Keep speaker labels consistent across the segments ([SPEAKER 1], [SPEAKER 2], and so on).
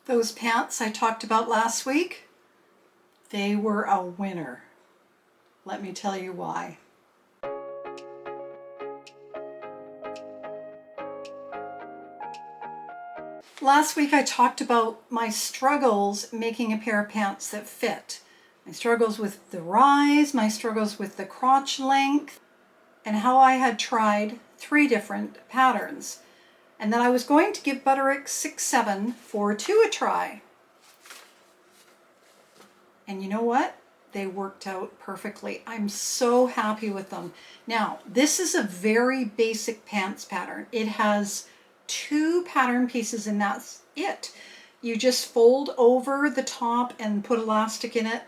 [SPEAKER 1] Those pants I talked about last week, they were a winner. Let me tell you why. Last week I talked about my struggles making a pair of pants that fit. My struggles with the rise, my struggles with the crotch length, and how I had tried 3 different patterns. And that I was going to give Butterick 6742 a try. And you know what? They worked out perfectly. I'm so happy with them. Now, this is a very basic pants pattern. It has 2 pattern pieces and that's it. You just fold over the top and put elastic in it.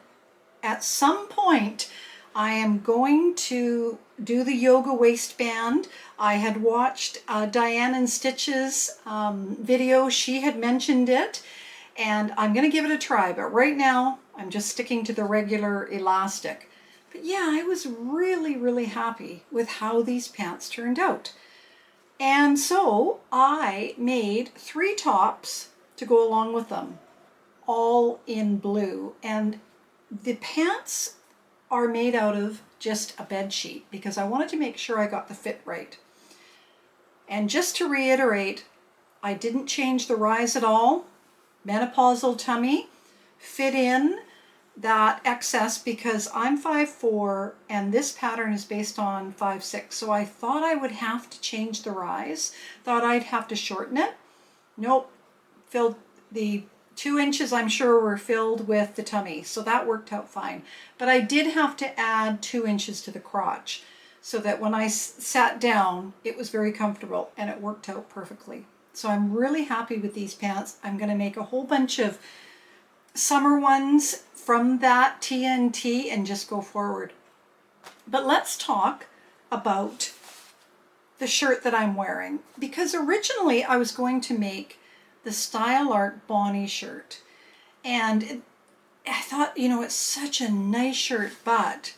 [SPEAKER 1] At some point, I am going to do the yoga waistband. I had watched Diane and Stitch's video. She had mentioned it, and I'm going to give it a try. But right now, I'm just sticking to the regular elastic. But yeah, I was really happy with how these pants turned out. And so I made 3 tops to go along with them, all in blue. And the pants are made out of just a bed sheet because I wanted to make sure I got the fit right. And just to reiterate, I didn't change the rise at all. Menopausal tummy, fit in that excess because I'm 5'4" and this pattern is based on 5'6", so I thought I would have to change the rise, thought I'd have to shorten it. Nope, filled the 2 inches, I'm sure, were filled with the tummy, so that worked out fine. But I did have to add 2 inches to the crotch so that when I sat down, it was very comfortable and it worked out perfectly. So I'm really happy with these pants. I'm going to make a whole bunch of summer ones from that TNT and just go forward. But let's talk about the shirt that I'm wearing, because originally I was going to make the Style Art Bonnie shirt, and I thought, you know, it's such a nice shirt, but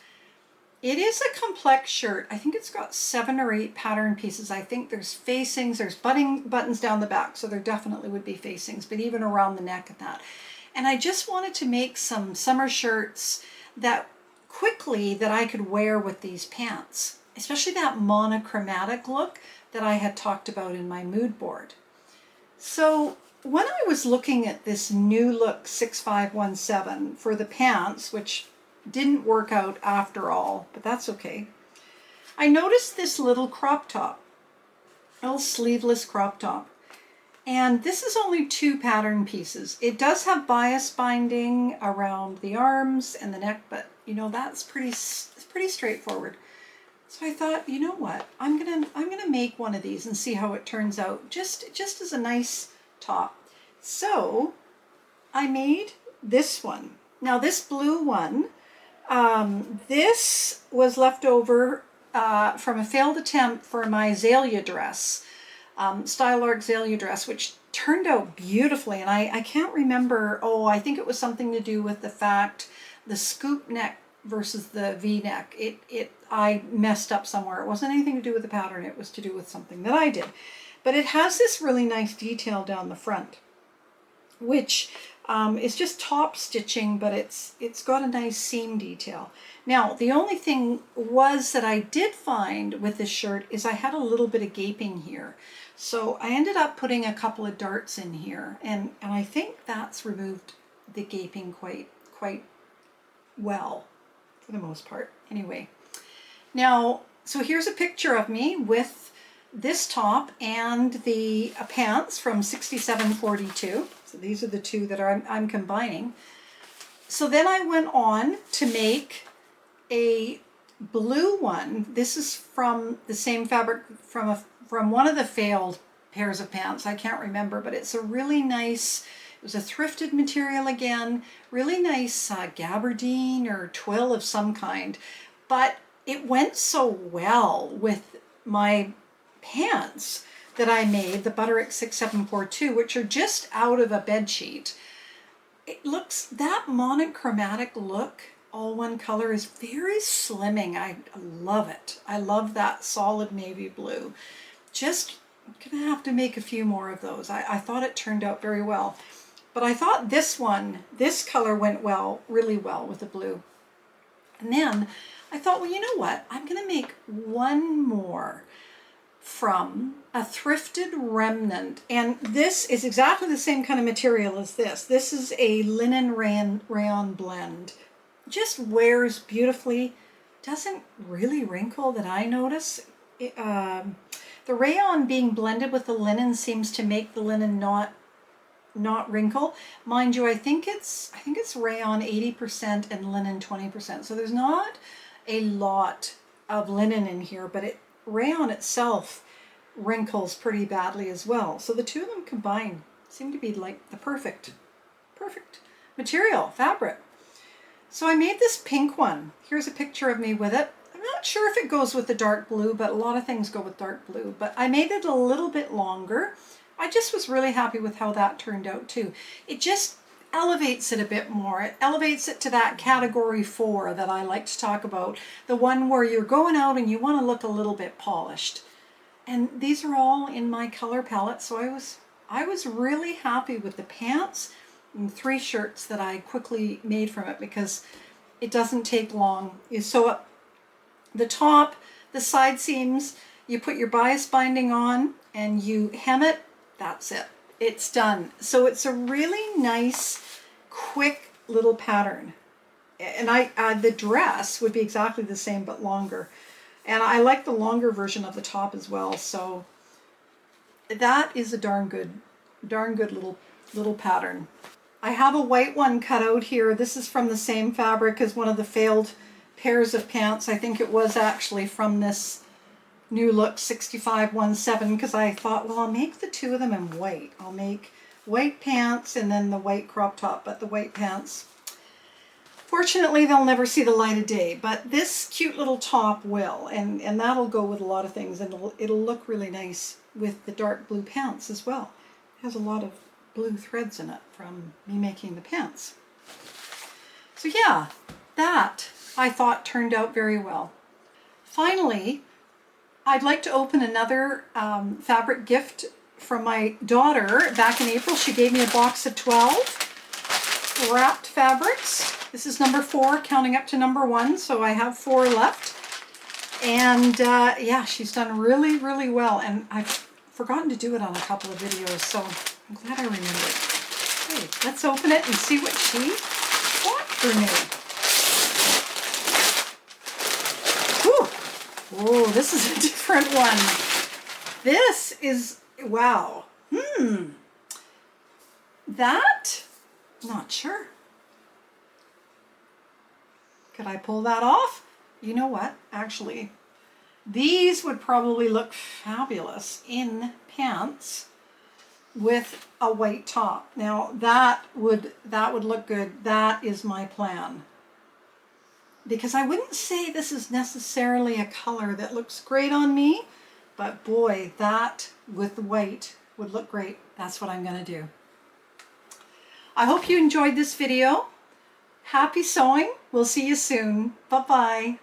[SPEAKER 1] it is a complex shirt. I think it's got 7 or 8 pattern pieces. I think there's facings, there's buttons down the back, so there definitely would be facings, but even around the neck and that. And I just wanted to make some summer shirts that I could wear with these pants, especially that monochromatic look that I had talked about in my mood board. So when I was looking at this new look 6517 for the pants, which didn't work out after all, but that's okay, I noticed this little crop top, little sleeveless crop top. And this is only 2 pattern pieces. It does have bias binding around the arms and the neck, but you know, that's pretty straightforward. So I thought, you know what, I'm gonna make one of these and see how it turns out, just as a nice top. So I made this one. Now this blue one, this was left over from a failed attempt for my Azalea dress, Style Art Azalea dress, which turned out beautifully. And I can't remember, I think it was something to do with the fact the scoop neck versus the V-neck. I messed up somewhere. It wasn't anything to do with the pattern. It was to do with something that I did. But it has this really nice detail down the front, which is just top stitching, but it's got a nice seam detail. Now, the only thing was that I did find with this shirt is I had a little bit of gaping here. So I ended up putting a couple of darts in here, and I think that's removed the gaping quite well for the most part. Anyway, now, so here's a picture of me with this top and the pants from 6742. So these are the 2 that I'm combining. So then I went on to make a blue one. This is from the same fabric from one of the failed pairs of pants. I can't remember, but it's a really nice, it was a thrifted material again, really nice gabardine or twill of some kind. But it went so well with my pants that I made, the Butterick 6742, which are just out of a bed sheet. It looks, that monochromatic look, all one color, is very slimming. I love it. I love that solid navy blue. Just gonna have to make a few more of those. I thought it turned out very well. But I thought this color went really well with the blue. And then I thought, well, you know what? I'm going to make one more from a thrifted remnant. And this is exactly the same kind of material as this. This is a linen rayon blend. Just wears beautifully. Doesn't really wrinkle that I notice. The rayon being blended with the linen seems to make the linen not wrinkle. Mind you, I think it's rayon 80% and linen 20%. So there's not a lot of linen in here, but rayon itself wrinkles pretty badly as well. So the two of them combined seem to be like the perfect material, fabric. So I made this pink one. Here's a picture of me with it. I'm not sure if it goes with the dark blue, but a lot of things go with dark blue. But I made it a little bit longer. I just was really happy with how that turned out too. It just elevates it a bit more. It elevates it to that category 4 that I like to talk about. The one where you're going out and you want to look a little bit polished. And these are all in my color palette, so I was really happy with the pants and 3 shirts that I quickly made from it because it doesn't take long. You sew up the top, the side seams, you put your bias binding on and you hem it. That's it. It's done. So it's a really nice, quick little pattern. And the dress would be exactly the same but longer. And I like the longer version of the top as well. So that is a darn good little pattern. I have a white one cut out here. This is from the same fabric as one of the failed pairs of pants. I think it was actually from this New Look 6517 because I thought, well, I'll make the 2 of them in white. I'll make white pants and then the white crop top, but the white pants, fortunately, they'll never see the light of day, but this cute little top will, and that'll go with a lot of things, and it'll look really nice with the dark blue pants as well. It has a lot of blue threads in it from me making the pants. So yeah, that I thought turned out very well. Finally, I'd like to open another fabric gift from my daughter. Back in April, she gave me a box of 12 wrapped fabrics. This is number 4, counting up to number 1, so I have 4 left. And yeah, she's done really, really well. And I've forgotten to do it on a couple of videos, so I'm glad I remembered. Okay, let's open it and see what she bought for me. Oh, this is a different one. This is, wow. That, not sure. Could I pull that off? You know what? Actually, these would probably look fabulous in pants with a white top. Now that would look good. That is my plan. Because I wouldn't say this is necessarily a color that looks great on me, but boy, that with white would look great. That's what I'm going to do. I hope you enjoyed this video. Happy sewing. We'll see you soon. Bye-bye.